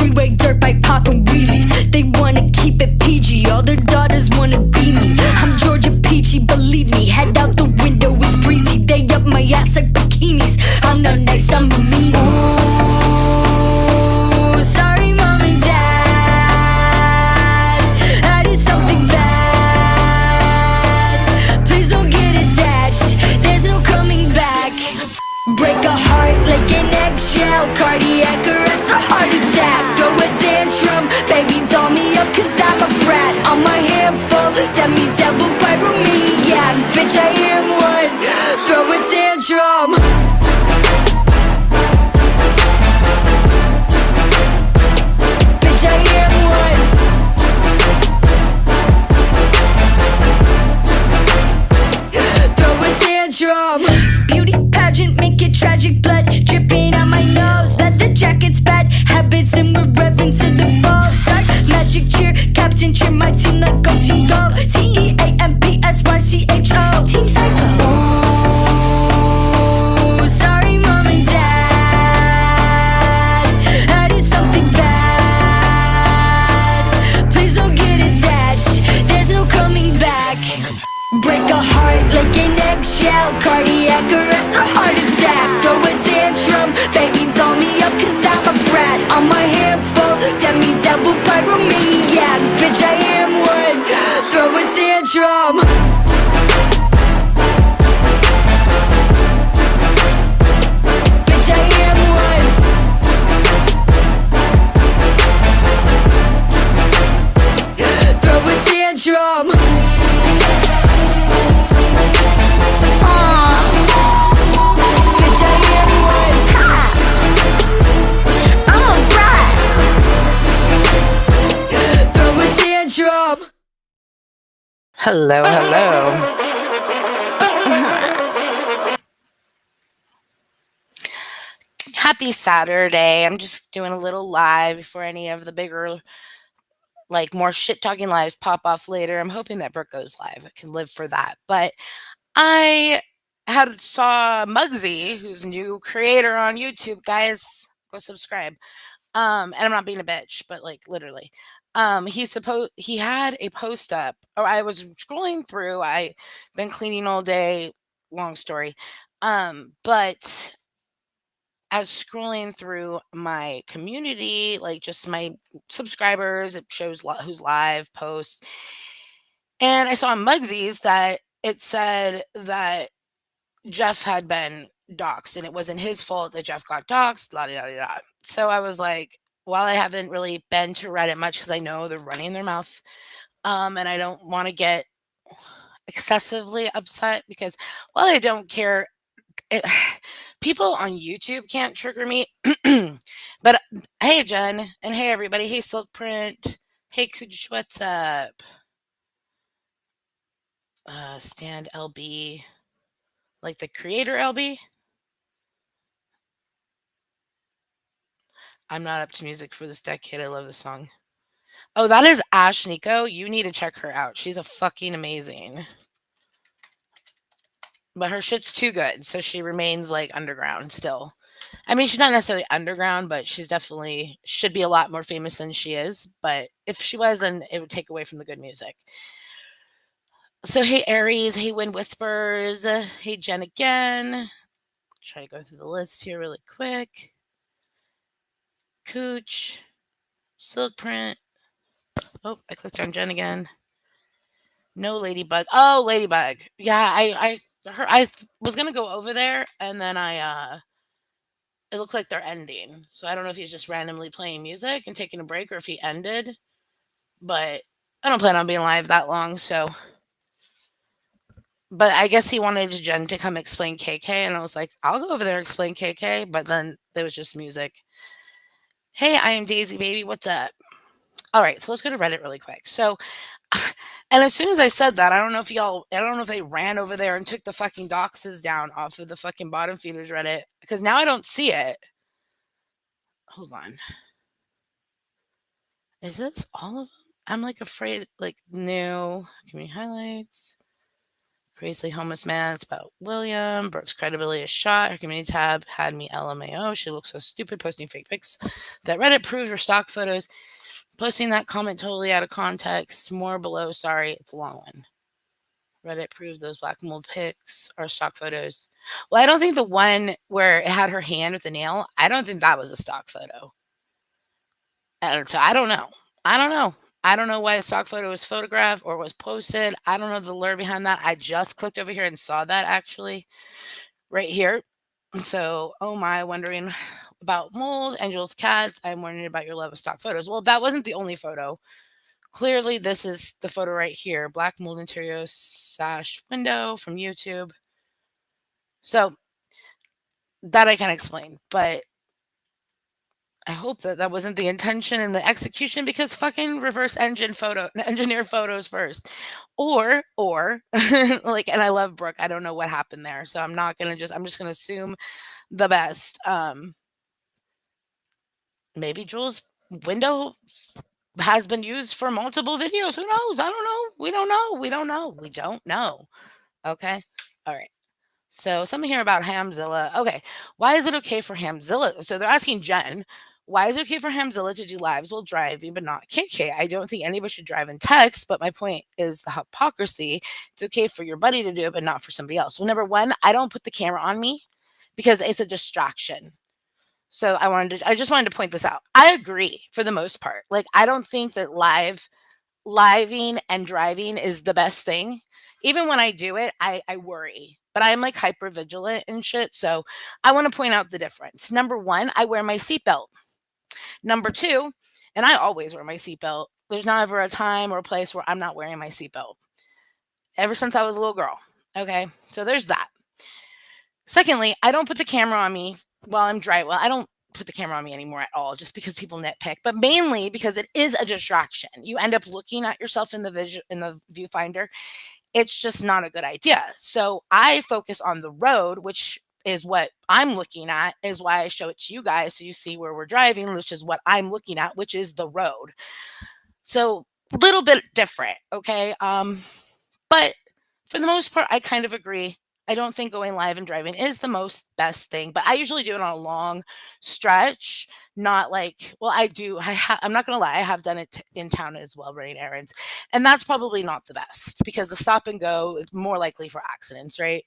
freeway dirt bike popping wheelies. They wanna keep it PG, all their daughters wanna be me. I'm Georgia Peachy, believe me, head out the window, it's breezy. They up my ass like bikinis, I'm not nice, I'm a meanie. Ooh, sorry mom and dad, I did something bad. Please don't get attached, there's no coming back. Break a heart like an eggshell, cardiac arrest or heart attack. Throw a tantrum, baby doll me up cause I'm a brat. On my handful, demi-devil pyromaniac. Bitch I am one, throw a tantrum. Bitch I am one, throw a tantrum. Beauty pageant, make it tragic, blood dripping on my nose. That the jacket's bad habits and we're revving to the fall. Dark magic cheer, Captain cheer my team like go team go. TEAMPSYCHO, Team Psycho. Ooh, sorry mom and dad, I did something bad. Please don't get attached, there's no coming back. Break a heart like an eggshell, cardiac arrest or heart attack. Throw a tantrum, baby doll me up cause I'm a brat. On my handful, demi-devil pyromaniac. Bitch I am one, throw a tantrum. Bitch I am one, throw a tantrum. Hello, hello. Happy Saturday. I'm just doing a little live before any of the bigger, like more shit talking lives pop off later. I'm hoping that Brooke goes live. I can live for that. But I saw Muggsy, who's a new creator on YouTube. Guys, go subscribe. And I'm not being a bitch, but like literally. He had a post up, or I was scrolling through. I've been cleaning all day, long story. But I was scrolling through my community, like just my subscribers, it shows who's live posts. And I saw on Muggsy's that it said that Jeff had been doxxed and it wasn't his fault that Jeff got doxxed, la da da da. So I was like, while I haven't really been to Reddit much because I know they're running their mouth, and I don't want to get excessively upset because while I don't care, people on YouTube can't trigger me. But hey, Jen, and hey, everybody. Hey, Silk Print. Hey, Cooch, what's up? Stand LB. Like the creator LB? I'm not up to music for this decade. I love the song. Oh, that is Ash Nico. You need to check her out. She's a fucking amazing. But her shit's too good, so she remains like underground still. I mean, she's not necessarily underground, but she's definitely should be a lot more famous than she is. But if she was, then it would take away from the good music. So hey Aries, hey Wind Whispers, hey Jen again. Try to go through the list here really quick. Cooch, Silk Print. Oh, I clicked on Jen again. No Ladybug. Oh, Ladybug. Yeah, I was gonna go over there, and then it looked like they're ending. So I don't know if he's just randomly playing music and taking a break, or if he ended. But I don't plan on being live that long, so. But I guess he wanted Jen to come explain KK, and I was like, I'll go over there and explain KK. But then there was just music. Hey, I am Daisy Baby. What's up? All right, so let's go to Reddit really quick. So, and as soon as I said that, I don't know if they ran over there and took the fucking doxes down off of the fucking bottom feeders Reddit, because now I don't see it. Hold on. Is this all of them? I'm like afraid, like new community highlights, Crazily homeless man. It's about William. Brooke's credibility is shot. Her community tab had me LMAO. She looks so stupid posting fake pics that Reddit proved her stock photos. Posting that comment totally out of context. More below. Sorry, it's a long one. Reddit proved those black mold pics are stock photos. Well, I don't think the one where it had her hand with the nail, I don't think that was a stock photo. So I don't know. I don't know. I don't know why the stock photo was photographed or was posted. I don't know the lure behind that. I just clicked over here and saw that actually right here. So, oh my, wondering about mold, Angel's cats. I'm wondering about your love of stock photos. Well, that wasn't the only photo. Clearly, this is the photo right here. Black mold interior sash window from YouTube. So that I can explain, but I hope that that wasn't the intention and the execution because fucking engineer photos first. Or like, and I love Brooke. I don't know what happened there. So I'm just gonna assume the best. Maybe Jules' window has been used for multiple videos. Who knows? I don't know. We don't know. We don't know. We don't know. Okay. All right. So something here about Hamzilla. Okay. Why is it okay for Hamzilla? So they're asking Jen, why is it okay for Hamzilla to do lives while driving, but not KK? I don't think anybody should drive and text, but my point is the hypocrisy. It's okay for your buddy to do it, but not for somebody else. Well, number one, I don't put the camera on me because it's a distraction. So I just wanted to point this out. I agree for the most part. Like, I don't think that living and driving is the best thing. Even when I do it, I worry, but I'm like hyper vigilant and shit. So I want to point out the difference. Number one, I wear my seatbelt. Number two, and I always wear my seatbelt. There's not ever a time or a place where I'm not wearing my seatbelt. Ever since I was a little girl. Okay. So there's that. Secondly, I don't put the camera on me while I'm driving. Well, I don't put the camera on me anymore at all just because people nitpick, but mainly because it is a distraction. You end up looking at yourself in the viewfinder. It's just not a good idea. So I focus on the road, which is what I'm looking at, is why I show it to you guys so you see where we're driving, which is what I'm looking at, which is the road. So a little bit different, okay? But for the most part, I kind of agree. I don't think going live and driving is the most best thing, but I usually do it on a long stretch, not like, well, I do. I'm not gonna lie, I have done it in town as well, running errands, and that's probably not the best because the stop and go is more likely for accidents, right?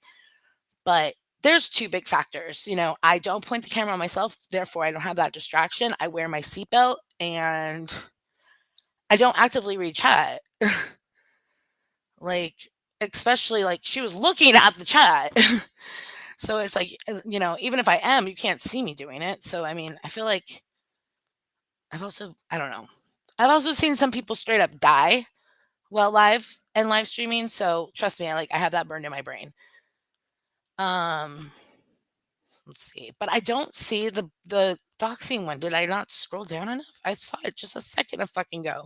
But there's two big factors. I don't point the camera on myself, therefore I don't have that distraction. I wear my seatbelt and I don't actively read chat. Like, especially like she was looking at the chat. So it's like, even if I am, you can't see me doing it. So, I mean, I feel like I don't know. I've also seen some people straight up die while live streaming. So trust me, I have that burned in my brain. Um, let's see, but I don't see the doxing one. Did I not scroll down enough? I saw it just a second of fucking go.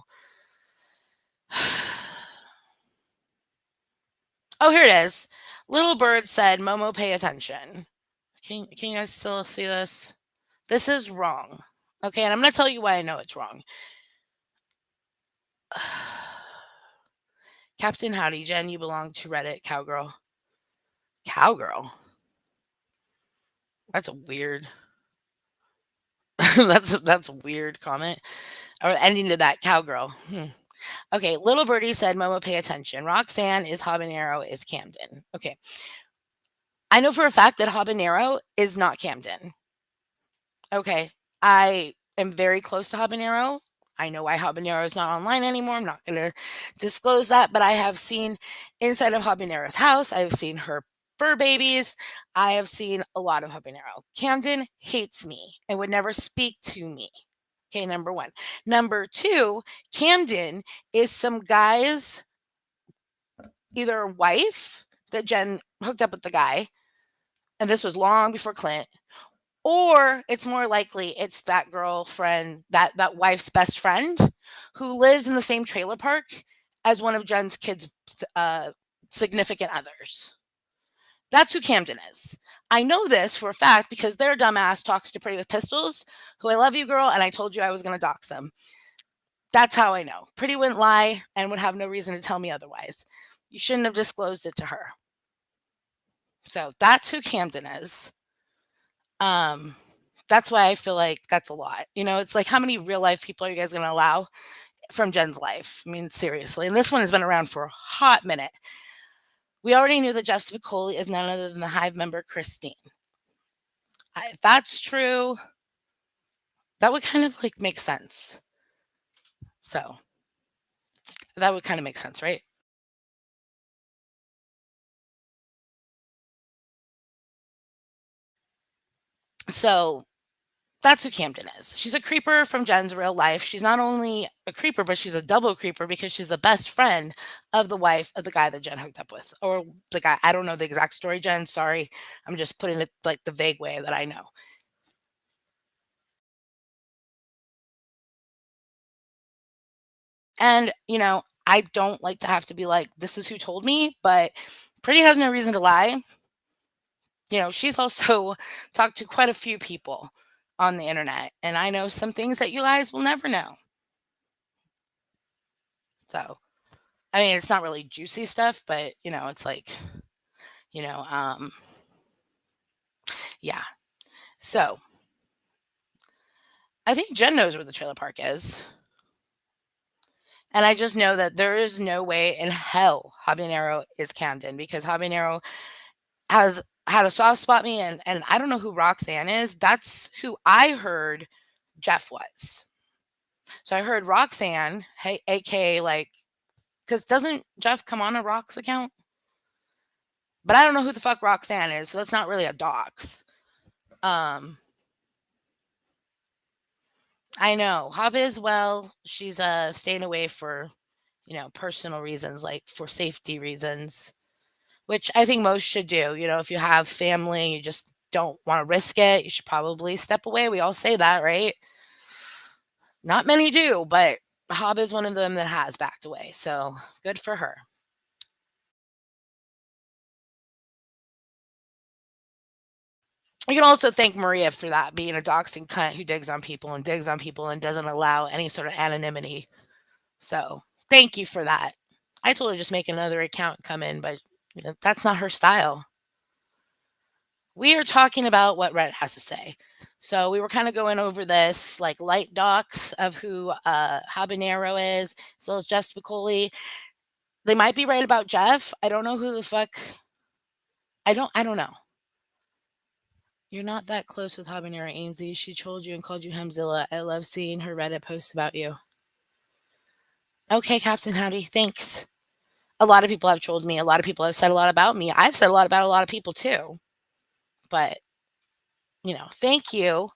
Oh, here it is. Little Bird said, Momo, pay attention. Can you guys still see this? This is wrong. Okay, and I'm going to tell you why I know it's wrong. Captain Howdy, Jen, you belong to Reddit, cowgirl. Cowgirl? That's a weird. that's a weird comment. Or ending to that, cowgirl. Okay, Little Birdie said, Momo, pay attention. Roxanne is Habanero is Camden. Okay. I know for a fact that Habanero is not Camden. Okay. I am very close to Habanero. I know why Habanero is not online anymore. I'm not going to disclose that, but I have seen inside of Habanero's house. I've seen her fur babies. I have seen a lot of Habanero. Camden hates me and would never speak to me. Okay, number one. Number two, Camden is some guy's either wife that Jen hooked up with the guy, and this was long before Clint, or it's more likely it's that girlfriend, that wife's best friend who lives in the same trailer park as one of Jen's kids' significant others. That's who Camden is. I know this for a fact because their dumbass talks to Pretty with Pistols, who I love you, girl, and I told you I was going to dox them. That's how I know. Pretty wouldn't lie and would have no reason to tell me otherwise. You shouldn't have disclosed it to her. So that's who Camden is. Um, that's why I feel like that's a lot. It's like how many real life people are you guys going to allow from Jen's life? I mean, seriously. And this one has been around for a hot minute. We already knew that Jeff Spicoli is none other than the Hive member Christine. If that's true, that would kind of like make sense. So that would kind of make sense, right? So that's who Camden is. She's a creeper from Jen's real life. She's not only a creeper, but she's a double creeper because she's the best friend of the wife of the guy that Jen hooked up with. Or the guy, I don't know the exact story, Jen. Sorry. I'm just putting it like the vague way that I know. And, I don't like to have to be like, this is who told me, but Pretty has no reason to lie. She's also talked to quite a few people on the internet, and I know some things that you guys will never know. So, I mean, it's not really juicy stuff, but it's like, you know, um, yeah. So, I think Jen knows where the trailer park is, and I just know that there is no way in hell Habanero is Camden because Habanero has had a soft spot me, and I don't know who Roxanne is. That's who I heard Jeff was. So I heard Roxanne, hey, aka like, because doesn't Jeff come on a Rox account? But I don't know who the fuck Roxanne is, so that's not really a dox. Um, I know Hab well. She's staying away for personal reasons, like for safety reasons, which I think most should do. If you have family, you just don't want to risk it. You should probably step away. We all say that, right? Not many do, but Hob is one of them that has backed away. So good for her. You can also thank Maria for that, being a doxing cunt who digs on people and digs on people and doesn't allow any sort of anonymity. So thank you for that. I told her just make another account come in, but that's not her style. We are talking about what Reddit has to say. So we were kind of going over this like light docs of who Habanero is, as well as Jeff Spicoli. They might be right about Jeff. I don't know who the fuck. I don't know. You're not that close with Habanero Ainsley. She trolled you and called you Hemzilla. I love seeing her Reddit posts about you. Okay, Captain Howdy, thanks. A lot of people have trolled me. A lot of people have said a lot about me. I've said a lot about a lot of people too. But, thank you.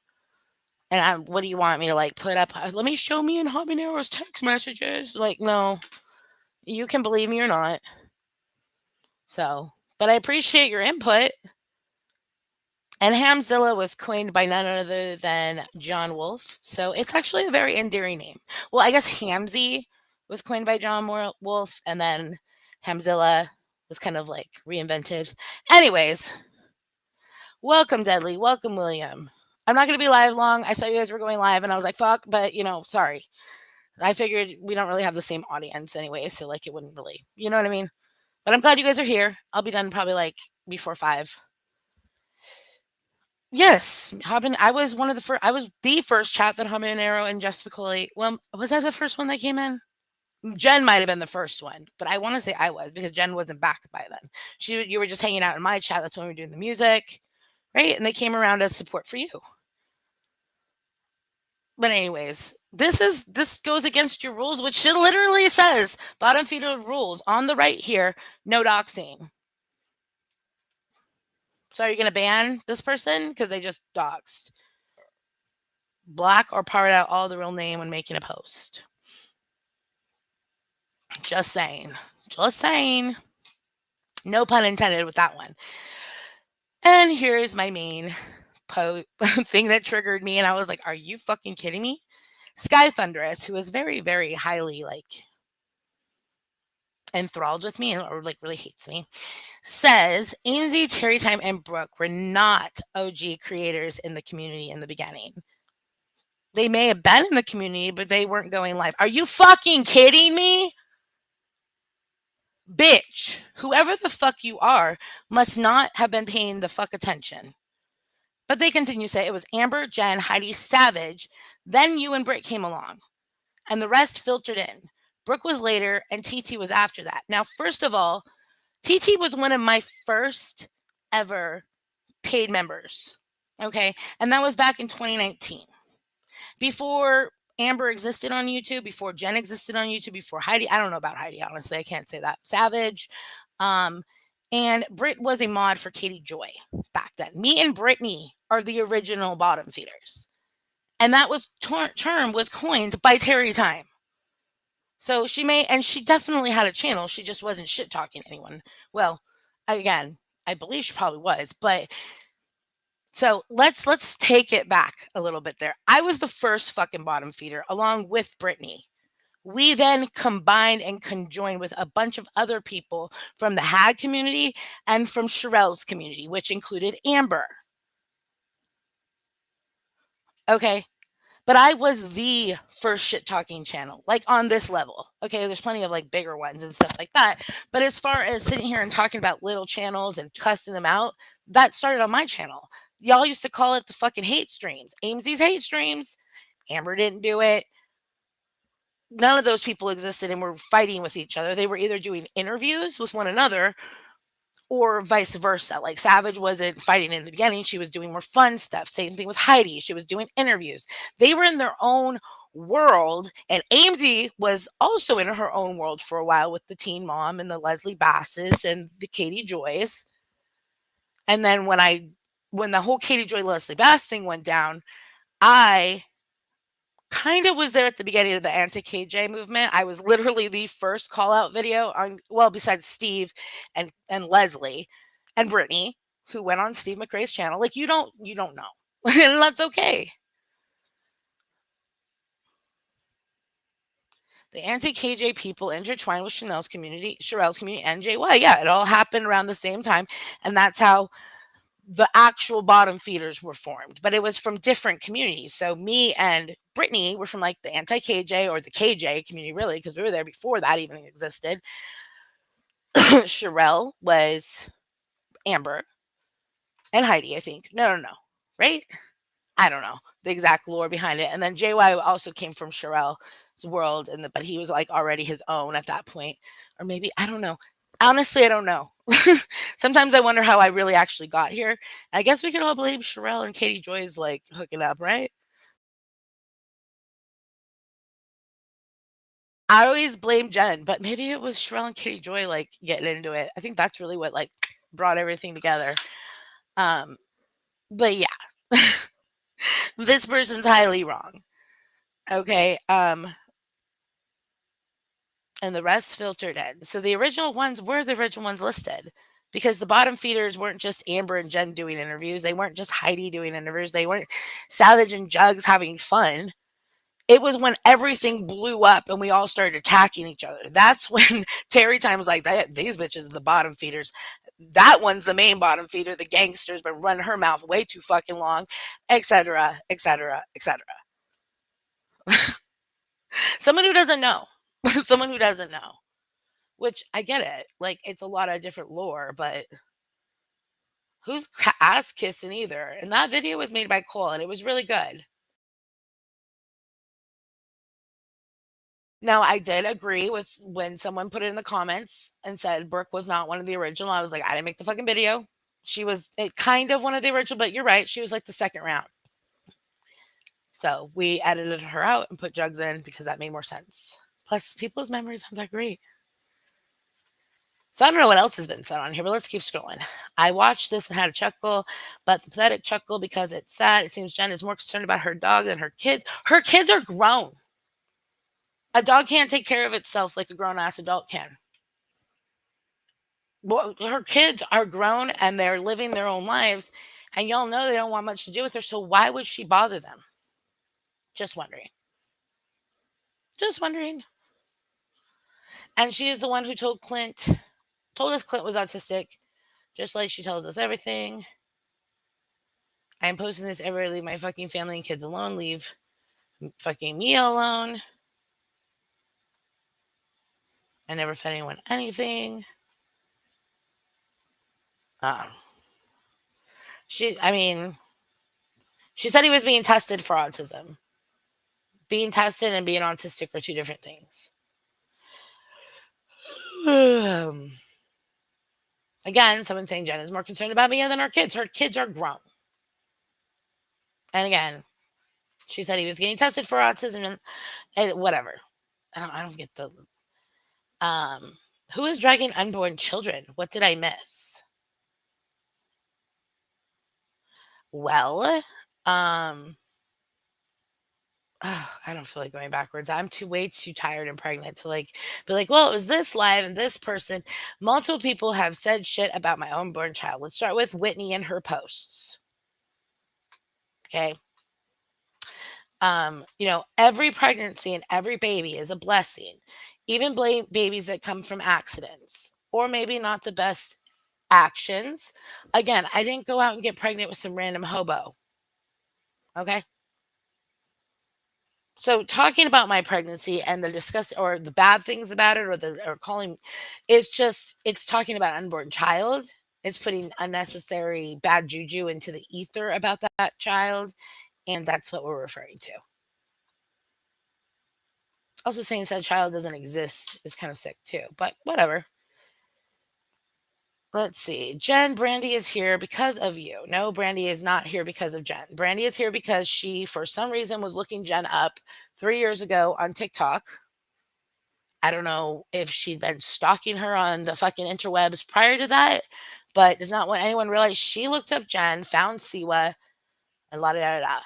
And what do you want me to like put up? Let me show me in Habanero's text messages. Like, no, you can believe me or not. So, but I appreciate your input. And Hamzilla was coined by none other than John Wolfe. So it's actually a very endearing name. Well, I guess Hamzy was coined by John Wolfe, and then Hamzilla was kind of like reinvented. Anyways, welcome, Deadly. Welcome, William. I'm not going to be live long. I saw you guys were going live, and I was like, fuck, but sorry. I figured we don't really have the same audience anyway, so like it wouldn't really, you know what I mean? But I'm glad you guys are here. I'll be done probably like before 5. Yes, I was one of the first. I was the first chat that Habanero and Jeff Spicoli. Well, was I the first one that came in? Jen might have been the first one, but I want to say I was because Jen wasn't back by then. You were just hanging out in my chat. That's when we were doing the music, right? And they came around as support for you. But anyways, this goes against your rules, which it literally says bottom feeder rules on the right here. No doxing. So are you going to ban this person because they just doxed? Black or part out all the real name when making a post. Just saying. Just saying. No pun intended with that one. And here's my main thing that triggered me. And I was like, are you fucking kidding me? Sky Thunderous, who is very, very highly like enthralled with me or like really hates me, says AMZ, Terry Time, and Brooke were not OG creators in the community in the beginning. They may have been in the community, but they weren't going live. Are you fucking kidding me? Bitch, whoever the fuck you are must not have been paying the fuck attention. But they continue to say it was Amber, Jen, Heidi, Savage. Then you and Britt came along, and the rest filtered in. Brooke was later, and TT was after that. Now, first of all, TT was one of my first ever paid members. Okay. And that was back in 2019. Before Amber existed on YouTube, before Jen existed on YouTube, before Heidi. I don't know about Heidi, honestly. I can't say that. Savage. Um, and Britt was a mod for Katie Joy back then. Me and Brittany are the original bottom feeders. And that was term was coined by Terry Time. So she definitely had a channel. She just wasn't shit talking anyone. Well, again, I believe she probably was, but so let's take it back a little bit there. I was the first fucking bottom feeder along with Brittany. We then combined and conjoined with a bunch of other people from the Hag community and from Sherelle's community, which included Amber. Okay. But I was the first shit talking channel, like on this level. Okay, there's plenty of like bigger ones and stuff like that. But as far as sitting here and talking about little channels and cussing them out, that started on my channel. Y'all used to call it the fucking hate streams. Amesie's hate streams. Amber didn't do it. None of those people existed and were fighting with each other. They were either doing interviews with one another or vice versa. Like Savage wasn't fighting in the beginning. She was doing more fun stuff. Same thing with Heidi. She was doing interviews. They were in their own world. And Amesy was also in her own world for a while with the Teen Mom and the Leslie Basses and the Katie Joys. And then when the whole Katie Joy Leslie Bass thing went down, I kind of was there at the beginning of the anti-KJ movement. I was literally the first call out video on, well, besides Steve and Leslie and Brittany, who went on Steve McRae's channel. Like you don't know. And that's okay. The anti-KJ people intertwined with Sherelle's community, and JY. Yeah, it all happened around the same time. And that's how the actual bottom feeders were formed, but it was from different communities. So me and Brittany were from like the anti-KJ or the KJ community, really, because we were there before that even existed. Sherelle was Amber and Heidi, I think. No. Right? I don't know the exact lore behind it. And then JY also came from Sherelle's world, but he was like already his own at that point. Or maybe, I don't know. Honestly, I don't know. Sometimes I wonder how I really actually got here. I guess we could all blame Sherelle and Katie Joy's like hooking up, right? I always blame Jen, but maybe it was Sherelle and Katie Joy like getting into it. I think that's really what like brought everything together. Um, but yeah, this person's highly wrong. Okay. And the rest filtered in. So the original ones were the original ones listed because the bottom feeders weren't just Amber and Jen doing interviews. They weren't just Heidi doing interviews. They weren't Savage and Jugs having fun. It was when everything blew up and we all started attacking each other. That's when Terry Time was like, these bitches are the bottom feeders. That one's the main bottom feeder. The gangster's been running her mouth way too fucking long, etc., etc., etc. Someone who doesn't know. Someone who doesn't know. Which I get it. Like it's a lot of different lore, but who's ass kissing either? And that video was made by Cole and it was really good. Now, I did agree with when someone put it in the comments and said Brooke was not one of the original. I was like, I didn't make the fucking video. She was kind of one of the original, but you're right. She was like the second round. So we edited her out and put Jugs in because that made more sense. Plus, people's memories aren't that great. So I don't know what else has been said on here, but let's keep scrolling. I watched this and had a chuckle, but the pathetic chuckle because it's sad. It seems Jen is more concerned about her dog than her kids. Her kids are grown. A dog can't take care of itself like a grown-ass adult can. Well, her kids are grown and they're living their own lives, and y'all know they don't want much to do with her, so why would she bother them? Just wondering. Just wondering. And she is the one who told us Clint was autistic, just like she tells us everything. I am posting this everywhere. Leave my fucking family and kids alone. Leave fucking me alone. I never fed anyone anything. Um, I mean, she said he was being tested for autism. Being tested and being autistic are two different things. Again, someone saying Jen is more concerned about me than her kids. Her kids are grown. And again, she said he was getting tested for autism and whatever. I don't get the um who is dragging unborn children? What did I miss? Well, um I don't feel like going backwards. I'm too way too tired and pregnant to like be like, well, it was this live and this person. Multiple people have said shit about my unborn child. Let's start with Whitney and her posts. Okay. Every pregnancy and every baby is a blessing, even babies that come from accidents or maybe not the best actions. Again, I didn't go out and get pregnant with some random hobo. Okay. So talking about my pregnancy and the discuss or the bad things about it or calling it's talking about unborn child. It's putting unnecessary bad juju into the ether about that child. And that's what we're referring to. Also saying said child doesn't exist is kind of sick too, but whatever. Let's see. Jen, Brandy is here because of you. No, Brandy is not here because of Jen. Brandy is here because she, for some reason, was looking Jen up 3 years ago on TikTok. I don't know if she'd been stalking her on the fucking interwebs prior to that, but does not want anyone to realize she looked up Jen, found Siwa, and la da da da.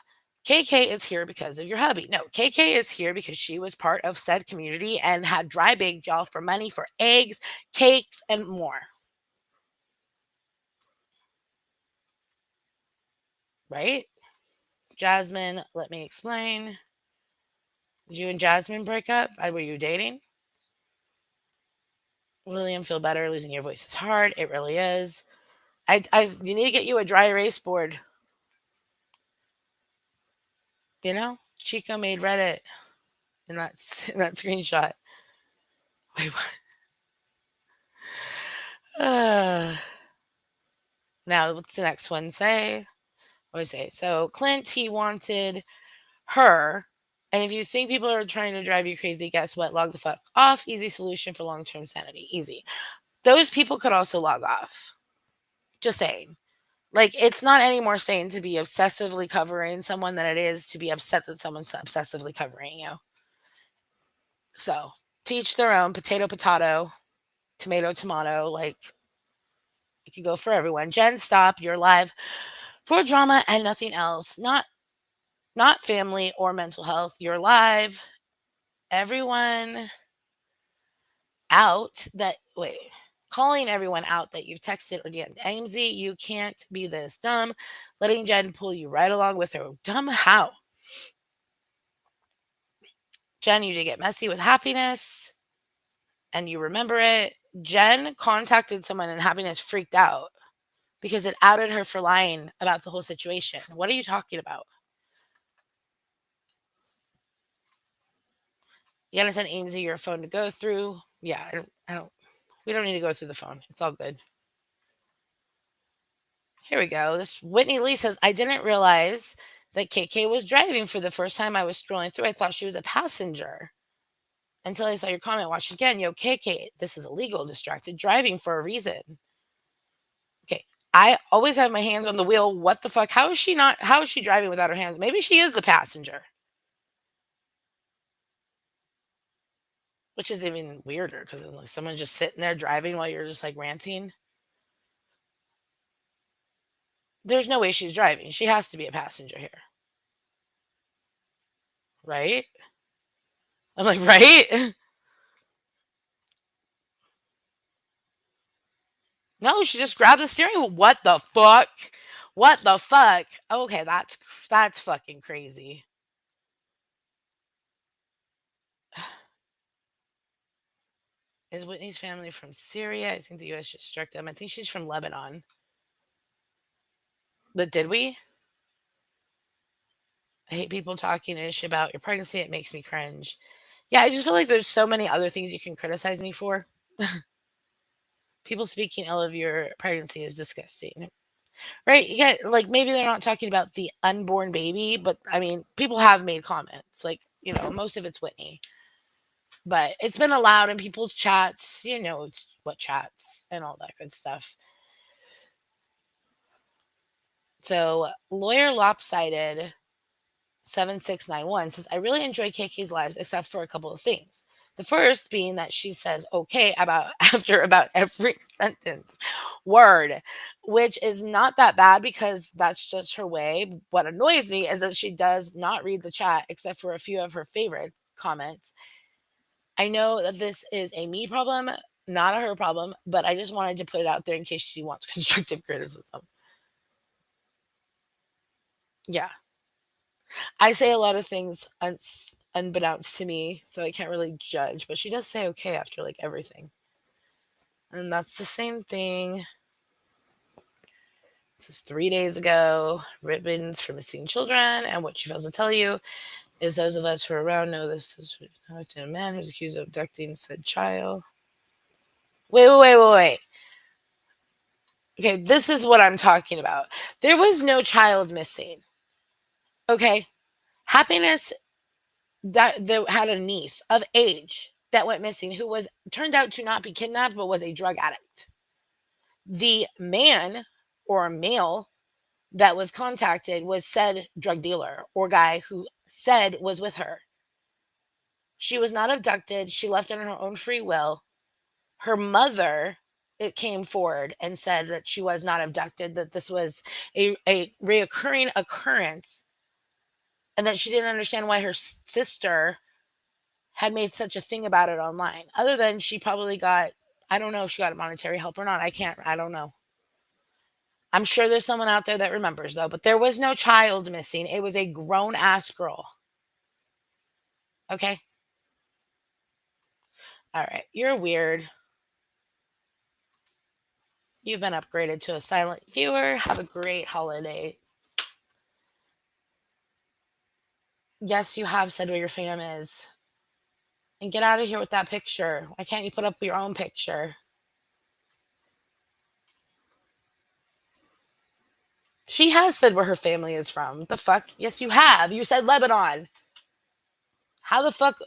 KK is here because of your hubby. No, KK is here because she was part of said community and had dry baked y'all for money for eggs, cakes, and more. Right? Jasmine, let me explain. Did you and Jasmine break up? Were you dating? William, feel better. Losing your voice is hard. It really is. You need to get you a dry erase board. Chico made Reddit in that in that screenshot. Wait, what? Now, what's the next one say? What do I say? So Clint, he wanted her. And if you think people are trying to drive you crazy, guess what? Log the fuck off. Easy solution for long-term sanity. Easy. Those people could also log off. Just saying. Like, it's not any more sane to be obsessively covering someone than it is to be upset that someone's obsessively covering you. So, teach their own. Potato, potato, tomato, tomato. Like, it could go for everyone. Jen, stop. You're live for drama and nothing else. Not family or mental health. You're live. Everyone out that wait. Calling everyone out that you've texted or DM'd AMZ, you can't be this dumb. Letting Jen pull you right along with her. Dumb how? Jen, you did get messy with happiness and you remember it. Jen contacted someone and happiness freaked out because it outed her for lying about the whole situation. What are you talking about? You gotta send AMZ your phone to go through. Yeah, we don't need to go through the phone. It's all good. Here we go. This Whitney Lee says, I didn't realize that KK was driving for the first time I was scrolling through. I thought she was a passenger until I saw your comment. Watch again. Yo, KK, this is illegal, distracted driving for a reason. Okay. I always have my hands on the wheel. What the fuck? How is she driving without her hands? Maybe she is the passenger, which is even weirder because like someone just sitting there driving while you're just like ranting. There's no way she's driving. She has to be a passenger here. Right? I'm like, right? No, she just grabbed the steering wheel. What the fuck? What the fuck? Okay, that's fucking crazy. Is Whitney's family from Syria? I think the US just struck them. I think she's from Lebanon. But did we? I hate people talking ish about your pregnancy. It makes me cringe. Yeah, I just feel like there's so many other things you can criticize me for. People speaking ill of your pregnancy is disgusting. Right? Yeah, like maybe they're not talking about the unborn baby, but I mean, people have made comments. Like, most of it's Whitney. But it's been allowed in people's chats, it's what chats and all that good stuff. So, lawyer lopsided 7691 says, I really enjoy KK's lives except for a couple of things. The first being that she says okay about after about every sentence word, which is not that bad because that's just her way. What annoys me is that she does not read the chat except for a few of her favorite comments. I know that this is a me problem, not a her problem, but I just wanted to put it out there in case she wants constructive criticism. Yeah. I say a lot of things unbeknownst to me, so I can't really judge, but she does say okay after like everything. And that's the same thing. This is 3 days ago. Ribbons for missing children. And what she fails to tell you is those of us who are around know this is a man who's accused of abducting said child. Wait. Okay, this is what I'm talking about. There was no child missing. Okay. Happiness that had a niece of age that went missing who was turned out to not be kidnapped but was a drug addict. The man or male that was contacted was said drug dealer or guy who said was with her. She was not abducted. She left on her own free will. Her mother, it came forward and said that she was not abducted, that this was a reoccurring occurrence, and that she didn't understand why her sister had made such a thing about it online, other than she probably got, I don't know if she got monetary help or not. I don't know. I'm sure there's someone out there that remembers though, but there was no child missing. It was a grown ass girl. Okay. All right. You're weird. You've been upgraded to a silent viewer. Have a great holiday. Yes, you have said where your fam is. And get out of here with that picture. Why can't you put up your own picture? She has said where her family is from. The fuck? Yes, you have. You said Lebanon. How the fuck?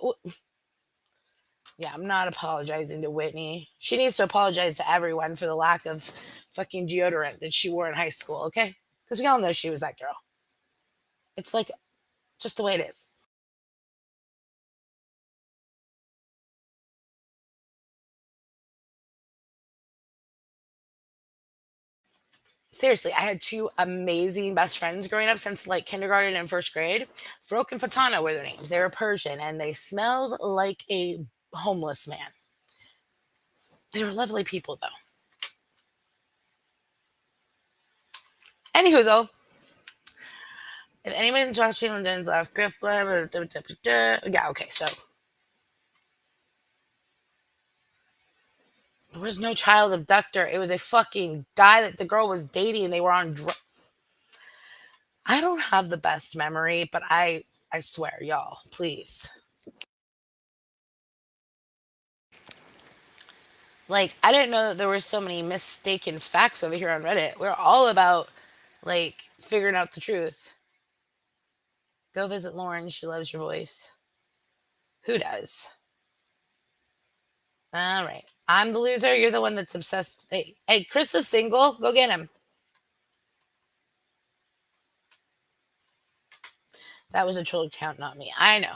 Yeah, I'm not apologizing to Whitney. She needs to apologize to everyone for the lack of fucking deodorant that she wore in high school, okay? Because we all know she was that girl. It's like just the way it is. Seriously, I had two amazing best friends growing up since like kindergarten and first grade. Farok and Fatana were their names. They were Persian and they smelled like a homeless man. They were lovely people though. Anywho, if anyone's watching London's left, Griff, yeah, okay, so there was no child abductor. It was a fucking guy that the girl was dating. They were on I don't have the best memory, but I swear, y'all, please. Like, I didn't know that there were so many mistaken facts over here on Reddit. We're all about like figuring out the truth. Go visit Lauren. She loves your voice. Who does? All right. I'm the loser. You're the one that's obsessed. Hey, Chris is single. Go get him. That was a troll account, not me. I know.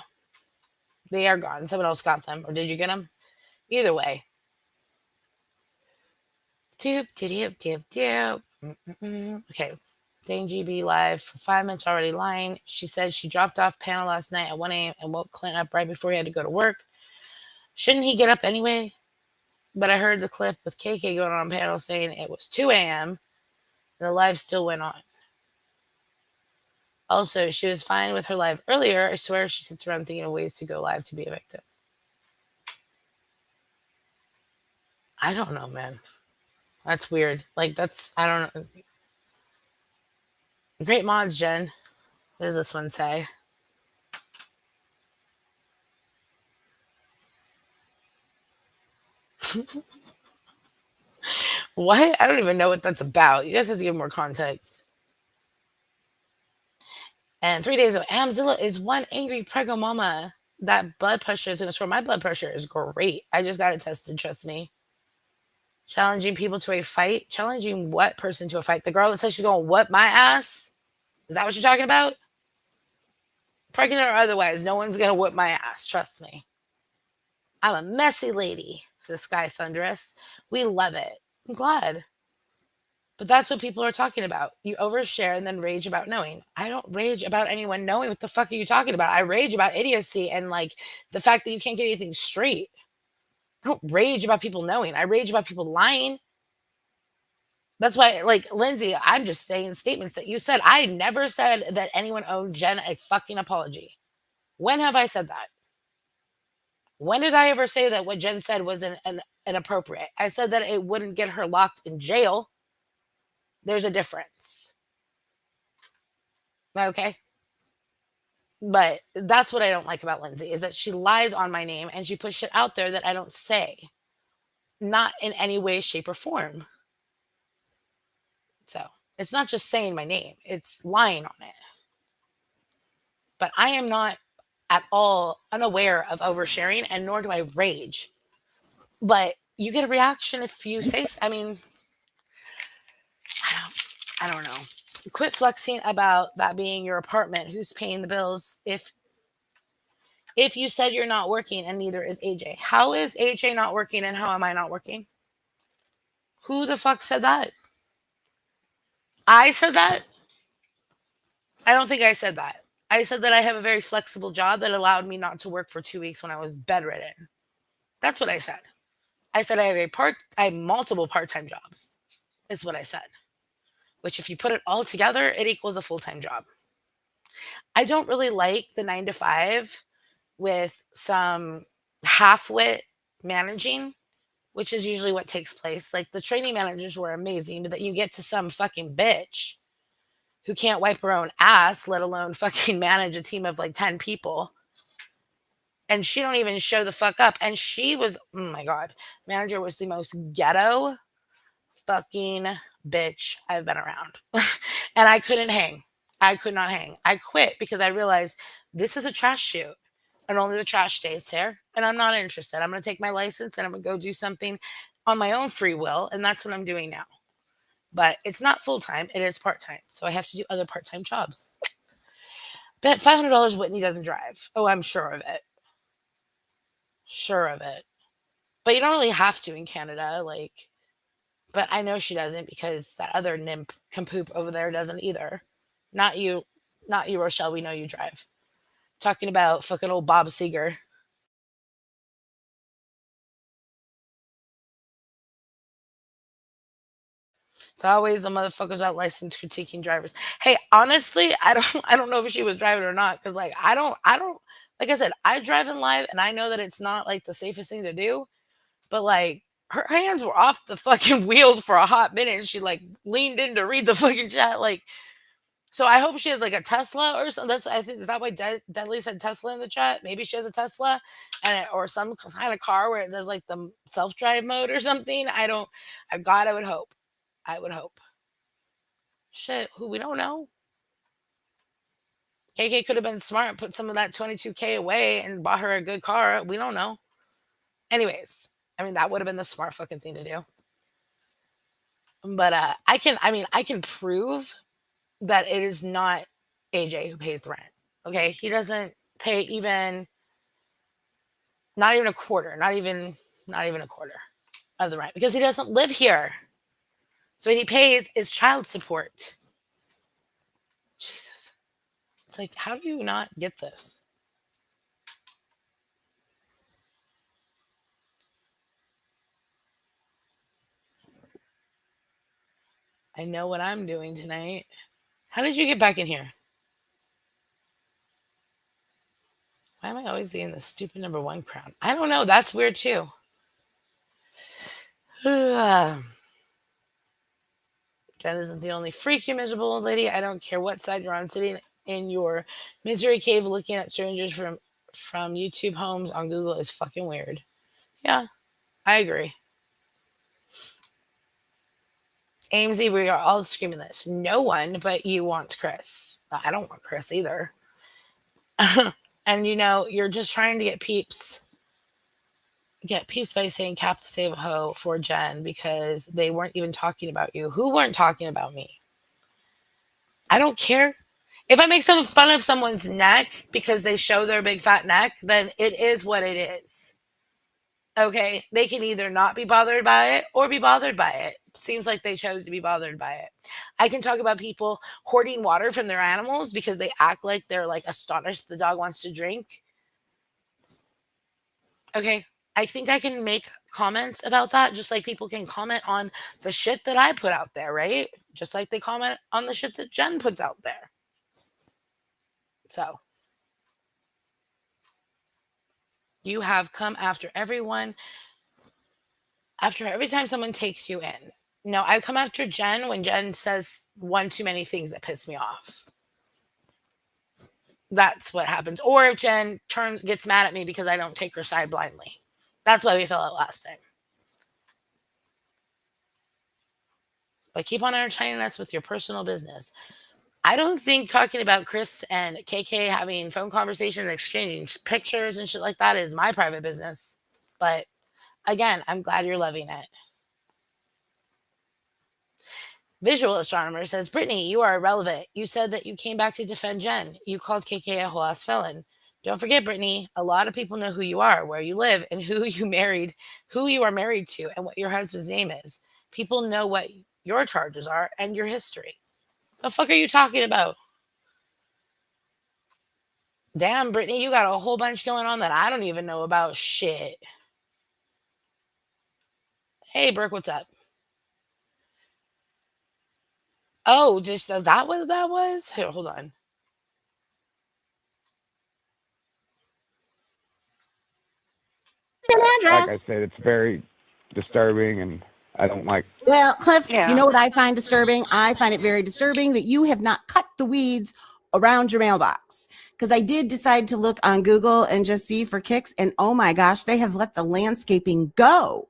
They are gone. Someone else got them. Or did you get them? Either way. Doop, doop, doop, doop. Okay. Dane GB live for 5 minutes already lying. She said she dropped off panel last night at 1 a.m. and woke Clint up right before he had to go to work. Shouldn't he get up anyway? But I heard the clip with KK going on panel saying it was 2 a.m. and the live still went on. Also, she was fine with her live earlier. I swear she sits around thinking of ways to go live to be a victim. I don't know, man. That's weird. Like, I don't know. Great mods, Jen. What does this one say? What? I don't even know what that's about. You guys have to give more context. And 3 days ago, Amzilla is one angry prego mama. That blood pressure is going to soar. My blood pressure is great. I just got it tested, trust me. Challenging people to a fight? Challenging what person to a fight? The girl that says she's going to whip my ass? Is that what you're talking about? Pregnant or otherwise, no one's going to whip my ass, trust me. I'm a messy lady, the Sky Thunderous. We love it. I'm glad. But that's what people are talking about. You overshare and then rage about knowing. I don't rage about anyone knowing. What the fuck are you talking about? I rage about idiocy and like the fact that you can't get anything straight. I don't rage about people knowing. I rage about people lying. That's why, like, Lindsay, I'm just saying statements that you said. I never said that anyone owed Jen a fucking apology. When have I said that? When did I ever say that what Jen said was inappropriate? I said that it wouldn't get her locked in jail. There's a difference. Okay? But that's what I don't like about Lindsay is that she lies on my name and she puts shit out there that I don't say. Not in any way, shape, or form. So it's not just saying my name, it's lying on it. But I am not at all unaware of oversharing, and nor do I rage. But you get a reaction if you say, I mean, I don't know. Quit flexing about that being your apartment. Who's paying the bills? If you said you're not working and neither is AJ, how is AJ not working and how am I not working? Who the fuck said that? I said that? I don't think I said that. I said that I have a very flexible job that allowed me not to work for 2 weeks when I was bedridden. That's what I said. I said I have multiple part-time jobs. Is what I said. Which if you put it all together, it equals a full-time job. I don't really like the 9 to 5 with some half-wit managing, which is usually what takes place. Like the training managers were amazing, but that you get to some fucking bitch who can't wipe her own ass, let alone fucking manage a team of like 10 people. And she don't even show the fuck up. And she was, oh my God, manager was the most ghetto fucking bitch I've been around. And I couldn't hang. I could not hang. I quit because I realized this is a trash shoot and only the trash stays here. And I'm not interested. I'm going to take my license and I'm going to go do something on my own free will. And that's what I'm doing now. But it's not full time, it is part time. So I have to do other part time jobs. Bet $500 Whitney doesn't drive. Oh, I'm sure of it. Sure of it. But you don't really have to in Canada. Like, but I know she doesn't because that other nymph poop over there doesn't either. Not you, Rochelle. We know you drive. Talking about fucking old Bob Seger. It's always the motherfuckers out licensed critiquing drivers. Hey, honestly, I don't know if she was driving or not because like I don't like I said, I drive in live and I know that it's not like the safest thing to do, but like her hands were off the fucking wheels for a hot minute and she like leaned in to read the fucking chat like. So I hope she has like a Tesla or something. That's I think is that why Deadly said Tesla in the chat? Maybe she has a Tesla or some kind of car where it does like the self-drive mode or something. I don't. God, I would hope. I would hope. Shit, who we don't know. KK could have been smart and put some of that 22K away and bought her a good car. We don't know. Anyways, I mean that would have been the smart fucking thing to do. But I can prove that it is not AJ who pays the rent. Okay, he doesn't pay even not even a quarter, not even a quarter of the rent because he doesn't live here. So what he pays is child support. Jesus. It's like, how do you not get this? I know what I'm doing tonight. How did you get back in here? Why am I always seeing the stupid number 1 crown? I don't know. That's weird too. Jen isn't the only freak, you miserable old lady. I don't care what side you're on, sitting in your misery cave looking at strangers from YouTube homes on Google is fucking weird. Yeah. I agree. Amesy, we are all screaming this. No one but you wants Chris. I don't want Chris either. And you're just trying to get peeps by saying Kappa save a hoe for Jen because they weren't even talking about you. Who weren't talking about me? I don't care. If I make some fun of someone's neck because they show their big fat neck, then it is what it is. Okay, they can either not be bothered by it or be bothered by it. Seems like they chose to be bothered by it. I can talk about people hoarding water from their animals because they act like they're like astonished the dog wants to drink. Okay, I think I can make comments about that just like people can comment on the shit that I put out there, right? Just like they comment on the shit that Jen puts out there. So, you have come after everyone, after every time someone takes you in. No, I come after Jen when Jen says one too many things that piss me off. That's what happens. Or if Jen gets mad at me because I don't take her side blindly. That's why we fell out last time. But keep on entertaining us with your personal business. I don't think talking about Chris and KK having phone conversations, exchanging pictures and shit like that is my private business. But again, I'm glad you're loving it. Visual astronomer says, Brittany, you are irrelevant. You said that you came back to defend Jen. You called KK a whole ass felon. Don't forget, Brittany, a lot of people know who you are, where you live, and who you are married to, and what your husband's name is. People know what your charges are and your history. The fuck are you talking about? Damn, Brittany, you got a whole bunch going on that I don't even know about. Shit. Hey, Brooke, what's up? Oh, just that was that was? Here, hold on. Like I said, it's very disturbing, and I don't like. Well, Cliff, you know what I find disturbing? I find it very disturbing that you have not cut the weeds around your mailbox. Because I did decide to look on Google and just see for kicks, and oh my gosh, they have let the landscaping go.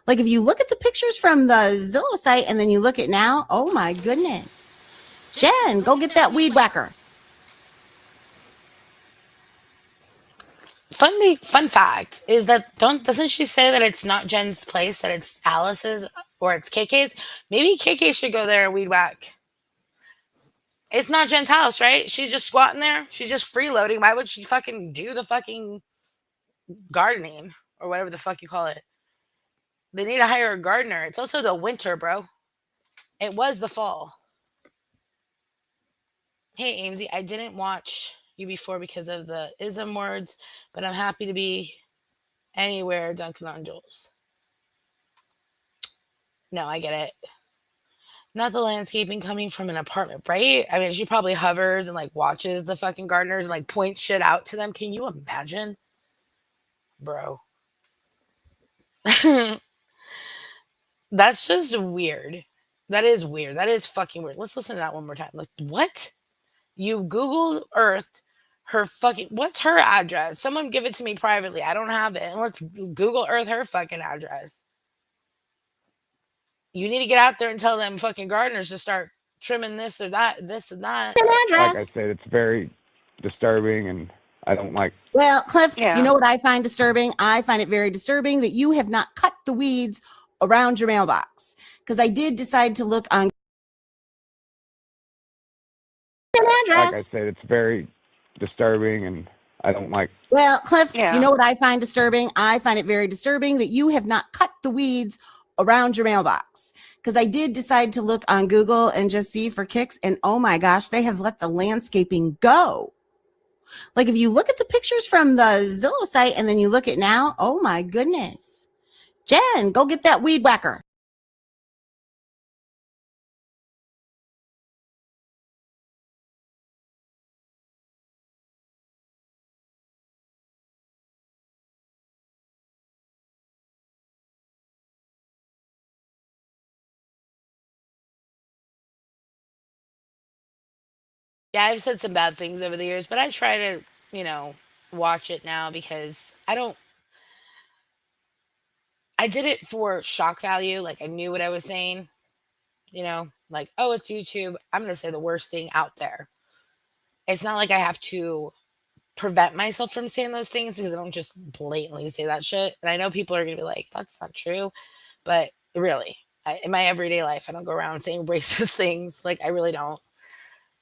Like if you look at the pictures from the Zillow site and then you look at now, oh my goodness. Jen, go get that weed whacker. Fun fact is that doesn't she say that it's not Jen's place, that it's Alice's or it's KK's? Maybe KK should go there and weed whack. It's not Jen's house, right? She's just squatting there. She's just freeloading. Why would she fucking do the fucking gardening or whatever the fuck you call it? They need to hire a gardener. It's also the winter, bro. It was the fall. Hey, Amesy, I didn't watch you before because of the ism words, but I'm happy to be anywhere Duncan on Jules. No, I get it. Not the landscaping coming from an apartment, right? I mean, she probably hovers and like watches the fucking gardeners and like points shit out to them. Can you imagine? Bro. That's just weird. That is weird. That is fucking weird. Let's listen to that one more time. Like, what? You Googled Earthed her fucking, what's her address? Someone give it to me privately. I don't have it. And let's Google Earth her fucking address. You need to get out there and tell them fucking gardeners to start trimming this or that, this and that. Like I said, it's very disturbing, and I don't like. Well, Cliff, you know what I find disturbing? I find it very disturbing that you have not cut the weeds around your mailbox. Because I did decide to look on. Like I said, it's very disturbing, and I don't like. Well, Cliff, you know what I find disturbing? I find it very disturbing that you have not cut the weeds around your mailbox. Because I did decide to look on Google and just see for kicks, and oh my gosh, they have let the landscaping go. Like if you look at the pictures from the Zillow site and then you look at now, oh my goodness. Jen, go get that weed whacker. Yeah, I've said some bad things over the years, but I try to, watch it now because I don't I did it for shock value. Like I knew what I was saying, you know, like, oh, it's YouTube. I'm going to say the worst thing out there. It's not like I have to prevent myself from saying those things because I don't just blatantly say that shit. And I know people are going to be like, that's not true. But really, in my everyday life, I don't go around saying racist things. Like, I really don't.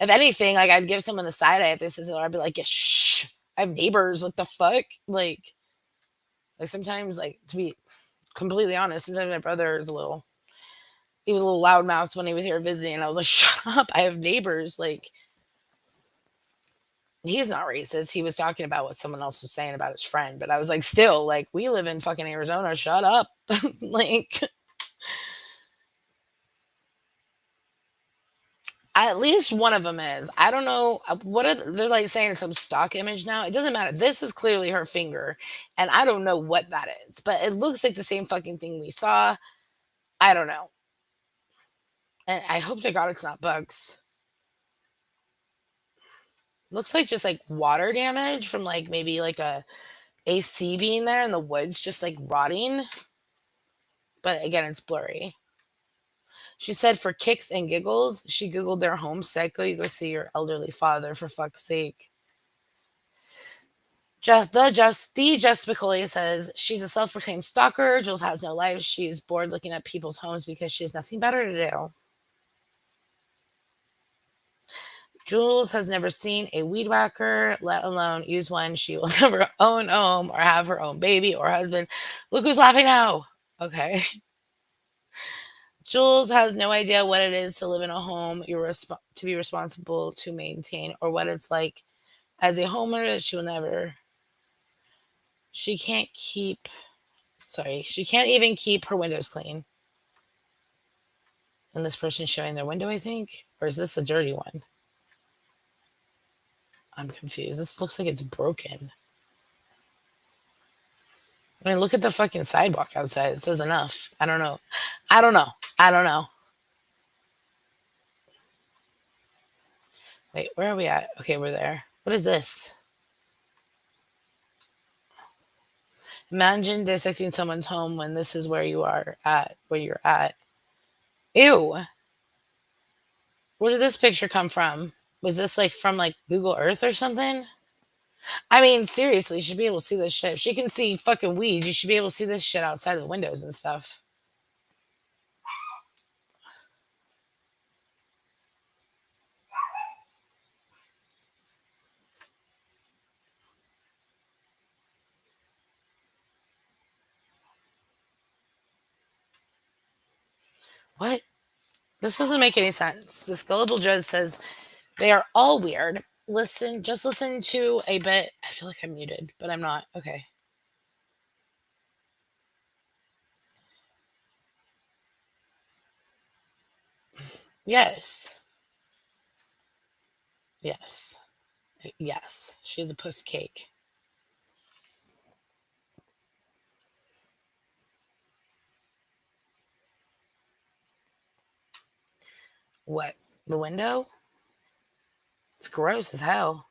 If anything, like, I'd give someone a side eye if they said, I'd be like, yeah, shh. I have neighbors. What the fuck? Like sometimes, like, to be completely honest, sometimes my brother is he was a little loudmouth when he was here visiting. And I was like, shut up. I have neighbors. Like, he's not racist. He was talking about what someone else was saying about his friend. But I was like, still, like, we live in fucking Arizona. Shut up. Like, at least one of them is. I don't know what they're like saying some stock image now. It doesn't matter. This is clearly her finger, and I don't know what that is, but it looks like the same fucking thing we saw. I don't know. And I hope to God it's not bugs. Looks like just like water damage from like maybe like a AC being there in the woods, just like rotting. But again, it's blurry. She said for kicks and giggles, she Googled their home. Psycho, you go see your elderly father, for fuck's sake. The Jess Piccoli says she's a self-proclaimed stalker. Jules has no life. She's bored looking at people's homes because she has nothing better to do. Jules has never seen a weed whacker, let alone use one. She will never own a home or have her own baby or husband. Look who's laughing now. Okay. Jules has no idea what it is to live in a home to be responsible to maintain, or what it's like as a homeowner. She can't even keep her windows clean. And this person's showing their window, I think? Or is this a dirty one? I'm confused. This looks like it's broken. I mean, look at the fucking sidewalk outside. It says enough. I don't know. Wait, where are we at? Okay, we're there. What is this? Imagine dissecting someone's home when this is where you're at. Ew. Where did this picture come from? Was this like from like Google Earth or something? I mean, seriously, you should be able to see this shit. If she can see fucking weed, you should be able to see this shit outside the windows and stuff. What? This doesn't make any sense. This gullible judge says they are all weird. Just listen to a bit. I feel like I'm muted, but I'm not. Okay. Yes. Yes. Yes. She's a puss cake. What? The window? It's gross as hell.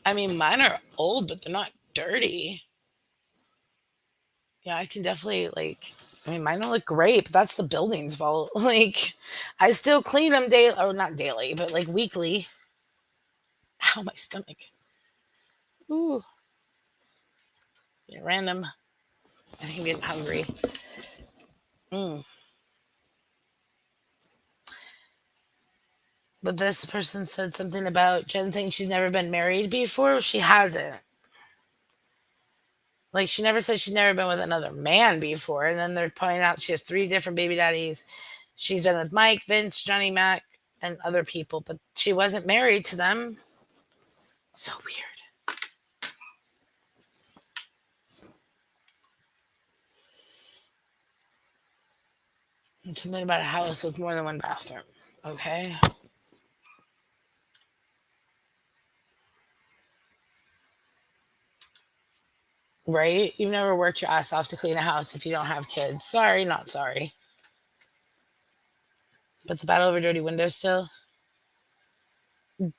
I mean, mine are old, but they're not dirty. Yeah, I can definitely I mean, mine don't look great, but that's the building's fault. Like, I still clean them daily, or not daily, but like weekly. Ow, my stomach. Ooh. Yeah, random. I think I'm getting hungry. But this person said something about Jen saying she's never been married before. She hasn't. Like, she never said she's never been with another man before. And then they're pointing out she has 3 different baby daddies. She's been with Mike, Vince, Johnny Mac, and other people, but she wasn't married to them. So weird. And something about a house with more than one bathroom. Okay. Right? You've never worked your ass off to clean a house if you don't have kids. Sorry, not sorry. But the battle over dirty windows still?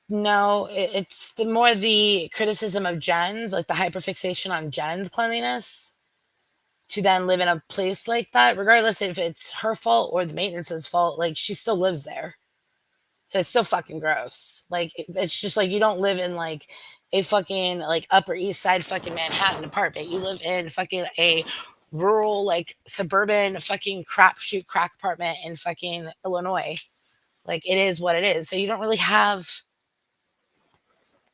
No, it's the more the criticism of Jen's, like the hyperfixation on Jen's cleanliness, to then live in a place like that, regardless if it's her fault or the maintenance's fault. Like she still lives there, so it's still fucking gross. Like it's just like you don't live in like a fucking like Upper East Side fucking Manhattan apartment. You live in fucking a rural like suburban fucking crapshoot crack apartment in fucking Illinois. Like it is what it is. So you don't really have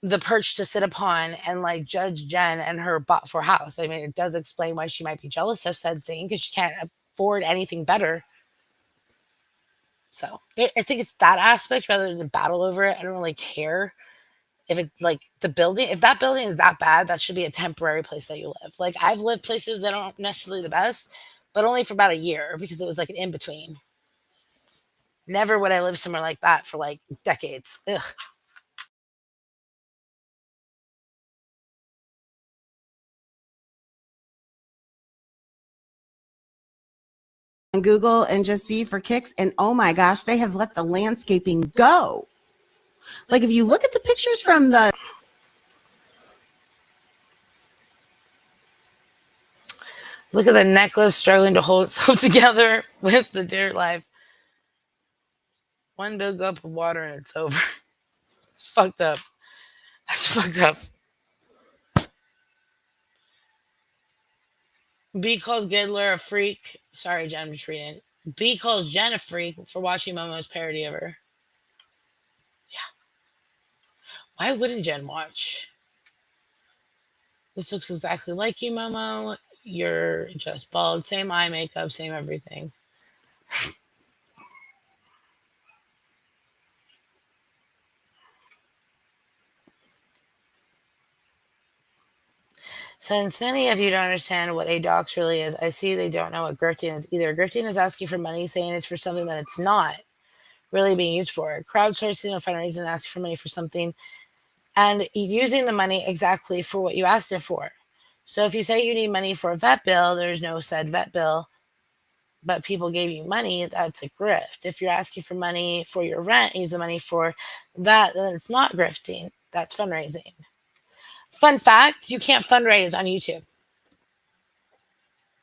the perch to sit upon and like judge Jen and her bought for house. I mean, it does explain why she might be jealous of said thing because she can't afford anything better. So I think it's that aspect rather than battle over it. I don't really care if it like the building. If that building is that bad, that should be a temporary place that you live. Like I've lived places that aren't necessarily the best, but only for about a year because it was like an in between. Never would I live somewhere like that for like decades. Ugh. On Google and just see for kicks, and oh my gosh, they have let the landscaping go. Like if you look at the pictures from the Look at the necklace struggling to hold itself together with the deer life. One big gulp of water and it's over. It's fucked up. That's fucked up. B calls Giddler a freak. Sorry, Jen, I'm just reading. B calls Jen a freak for watching Momo's parody of her. Yeah. Why wouldn't Jen watch? This looks exactly like you, Momo. You're just bald. Same eye makeup, same everything. Since many of you don't understand what a dox really is, I see they don't know what grifting is either. Grifting is asking for money, saying it's for something that it's not really being used for. Crowdsourcing or fundraising, asking for money for something and using the money exactly for what you asked it for. So if you say you need money for a vet bill, there's no said vet bill, but people gave you money, that's a grift. If you're asking for money for your rent and use the money for that, then it's not grifting. That's fundraising. Fun fact, you can't fundraise on YouTube.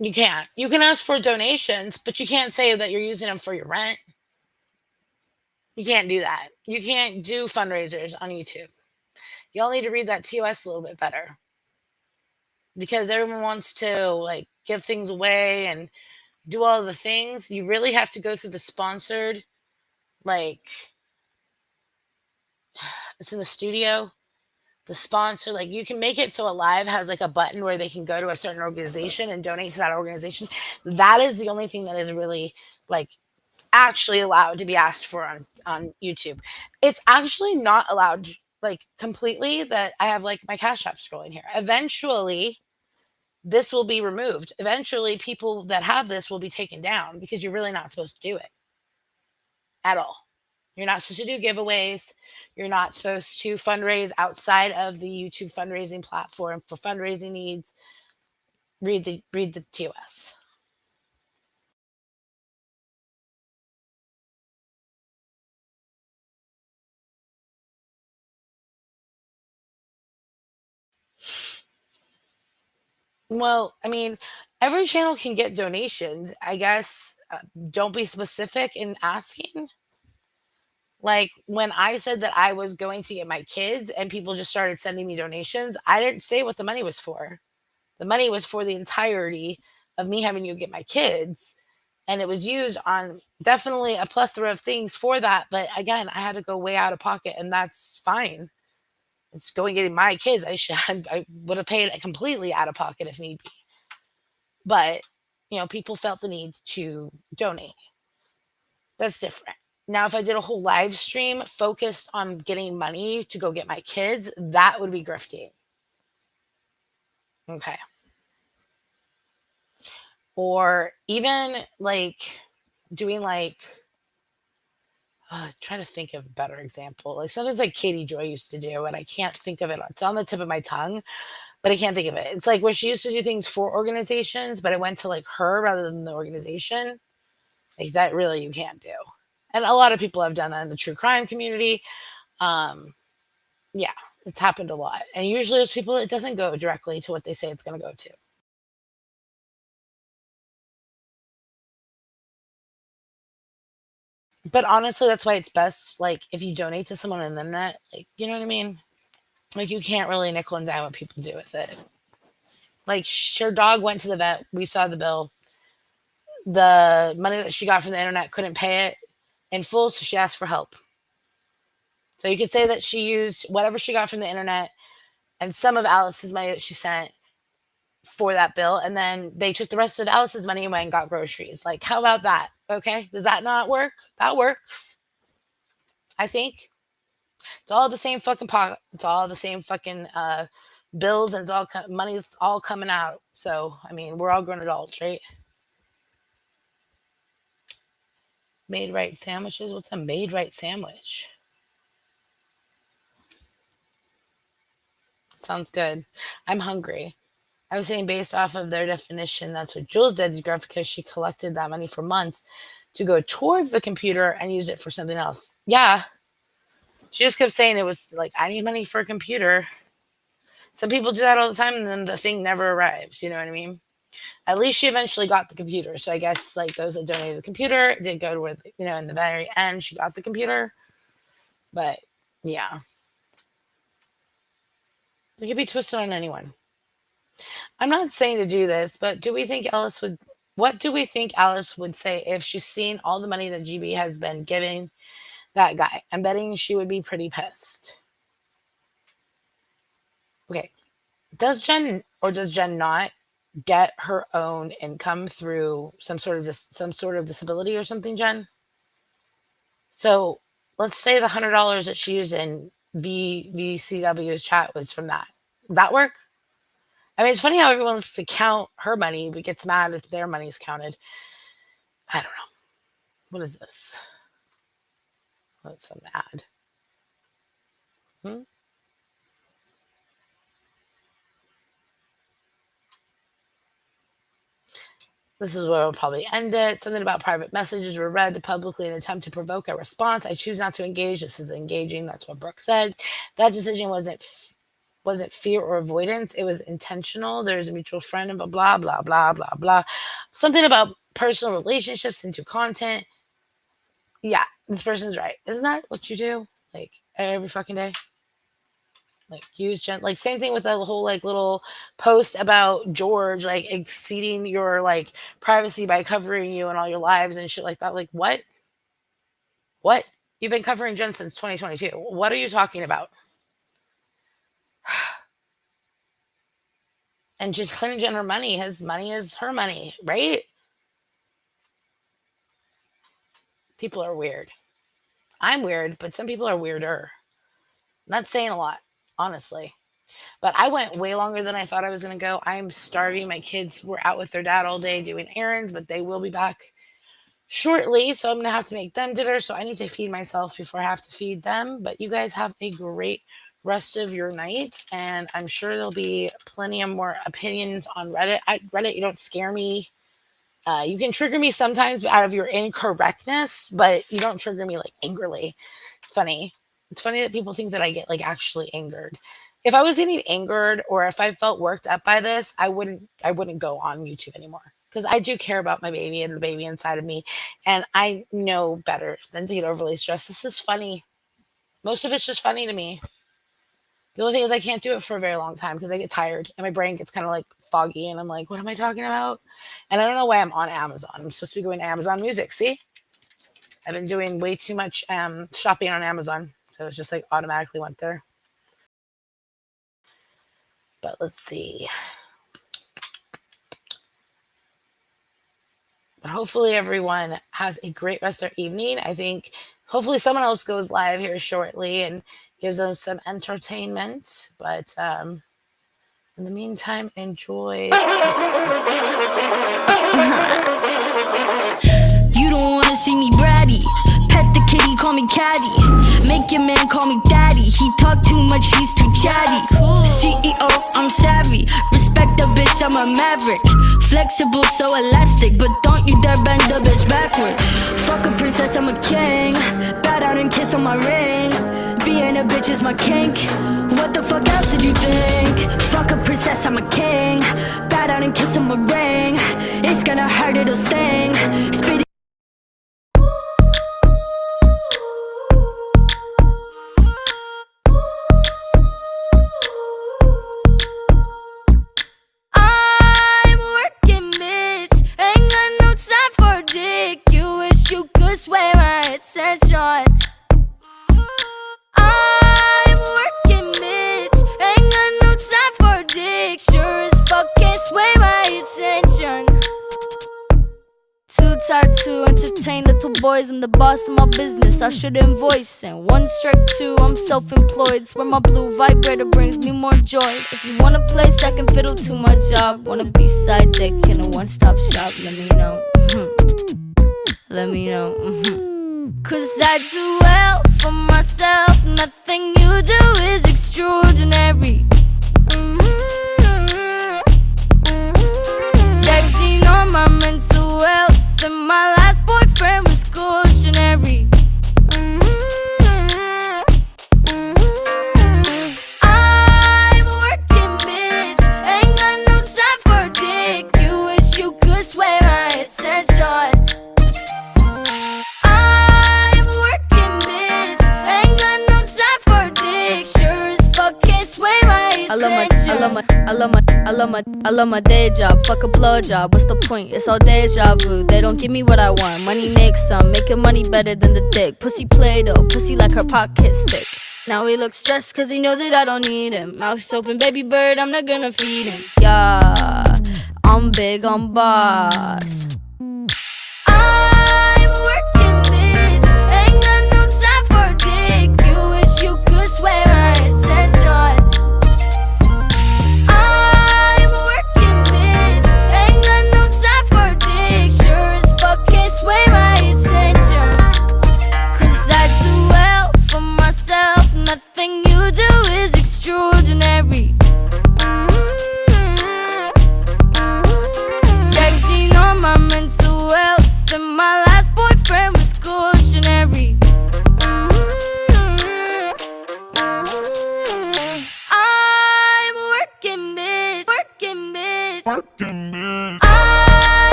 You can't. You can ask for donations, but you can't say that you're using them for your rent. You can't do that. You can't do fundraisers on YouTube. You all need to read that TOS a little bit better because everyone wants to like give things away and do all the things. You really have to go through the sponsored, like it's in the studio. The sponsor, like you can make it so a live has like a button where they can go to a certain organization and donate to that organization. That is the only thing that is really like actually allowed to be asked for on YouTube. It's actually not allowed like completely that I have like my Cash App scrolling here. Eventually this will be removed. Eventually people that have this will be taken down because you're really not supposed to do it at all. You're not supposed to do giveaways. You're not supposed to fundraise outside of the YouTube fundraising platform for fundraising needs. Read the TOS. Well, I mean, every channel can get donations. I guess don't be specific in asking. Like when I said that I was going to get my kids and people just started sending me donations, I didn't say what the money was for. The money was for the entirety of me having to get my kids. And it was used on definitely a plethora of things for that. But again, I had to go way out of pocket, and that's fine. It's going getting my kids. I would have paid completely out of pocket if need be. But people felt the need to donate. That's different. Now, if I did a whole live stream focused on getting money to go get my kids, that would be grifting. Okay. Or even like doing like trying to think of a better example. Like something like Katie Joy used to do, and I can't think of it. It's on the tip of my tongue, but I can't think of it. It's like where she used to do things for organizations, but it went to like her rather than the organization. Like that really you can't do. And a lot of people have done that in the true crime community. Yeah, it's happened a lot. And usually those people, it doesn't go directly to what they say it's going to go to. But honestly, that's why it's best, like, if you donate to someone on the internet, like, you know what I mean? Like, you can't really nickel and dime what people do with it. Like, her dog went to the vet. We saw the bill. The money that she got from the internet couldn't pay it in full, so she asked for help. So you could say that she used whatever she got from the internet and some of Alice's money that she sent for that bill, and then they took the rest of Alice's money and went and got groceries. Like, how about that? Okay, does that not work? That works, I think. It's all the same fucking pot. It's all the same fucking bills, and it's all money's all coming out. So I mean, we're all grown adults, right? Made right sandwiches. What's a made right sandwich? Sounds good. I'm hungry. I was saying, based off of their definition, that's what Jules did because she collected that money for months to go towards the computer and use it for something else. Yeah. She just kept saying it was like, I need money for a computer. Some people do that all the time, and then the thing never arrives. You know what I mean? At least she eventually got the computer. So I guess like those that donated the computer did go to where, in the very end, she got the computer. But yeah. It could be twisted on anyone. I'm not saying to do this, but what do we think Alice would say if she's seen all the money that GB has been giving that guy? I'm betting she would be pretty pissed. Okay. Does Jen not get her own income through some sort of disability or something, Jen? So let's say the $100 that she used in VCW's chat was from that. Would that work? I mean, it's funny how everyone wants to count her money, but gets mad if their money is counted. I don't know. What is this? That's some ad. This is where we'll probably end it. Something about private messages were read publicly in an attempt to provoke a response. I choose not to engage. This is engaging. That's what Brooke said. That decision wasn't fear or avoidance. It was intentional. There's a mutual friend and blah, blah, blah, blah, blah. Something about personal relationships into content. Yeah, this person's right. Isn't that what you do? Like every fucking day? Like use like same thing with that whole like little post about George like exceeding your like privacy by covering you and all your lives and shit like that. Like what? What? You've been covering Jen since 2022. What are you talking about? And Clinton Jenner money, his money is her money, right? People are weird. I'm weird, but some people are weirder. Not saying a lot, honestly. But I went way longer than I thought I was going to go. I'm starving. My kids were out with their dad all day doing errands, but they will be back shortly. So I'm going to have to make them dinner. So I need to feed myself before I have to feed them. But you guys have a great rest of your night. And I'm sure there'll be plenty of more opinions on Reddit. Reddit, you don't scare me. You can trigger me sometimes out of your incorrectness, but you don't trigger me like angrily. Funny. It's funny that people think that I get like actually angered. If I was getting angered or if I felt worked up by this, I wouldn't go on YouTube anymore because I do care about my baby and the baby inside of me. And I know better than to get overly stressed. This is funny. Most of it's just funny to me. The only thing is I can't do it for a very long time because I get tired and my brain gets kind of like foggy and I'm like, what am I talking about? And I don't know why I'm on Amazon. I'm supposed to be going to Amazon Music. See? I've been doing way too much shopping on Amazon. So it's just like automatically went there. But let's see. But hopefully everyone has a great rest of their evening. I think hopefully someone else goes live here shortly and gives them some entertainment. But in the meantime, enjoy. You don't wanna see me bratty. Pet the kitty, call me caddy. Make your man call me daddy. He talk too much, he's too chatty. CEO, I'm savvy. Respect the bitch, I'm a maverick. Flexible, so elastic, but don't you dare bend the bitch backwards. Fuck a princess, I'm a king. Bow down and kiss on my ring. Being my kink. What the fuck else did you think? Fuck a princess, I'm a king. Bow down and kiss him a ring. It's gonna hurt, it'll sting. Spit it. I'm working, bitch. Ain't got no time for dick. You wish you could sway my attention. I'm working, bitch. Ain't got no time for dick. Sure as fuck can't sway my attention. Too tired to entertain little boys. I'm the boss of my business, I should invoice. And one strike two, I'm self-employed. Swear my blue vibrator brings me more joy. If you wanna play second fiddle to my job, wanna be side dick in a one-stop shop, let me know. Let me know. Cause I do well for myself. Nothing you do is extraordinary. Taxing on my mental health. And my last boyfriend was cautionary. I'm working, bitch. Ain't got no time for dick. You wish you could sway my attention. I'm working, bitch. Ain't got no time for dick. Sure as fuck can't sway my attention. I love my day job, fuck a blow job. What's the point? It's all deja vu. They don't give me what I want. Money makes some, making money better than the dick. Pussy Play-Doh, pussy like her pocket stick. Now he looks stressed cause he know that I don't need him. Mouth open, baby bird, I'm not gonna feed him. Yeah, I'm big on boss.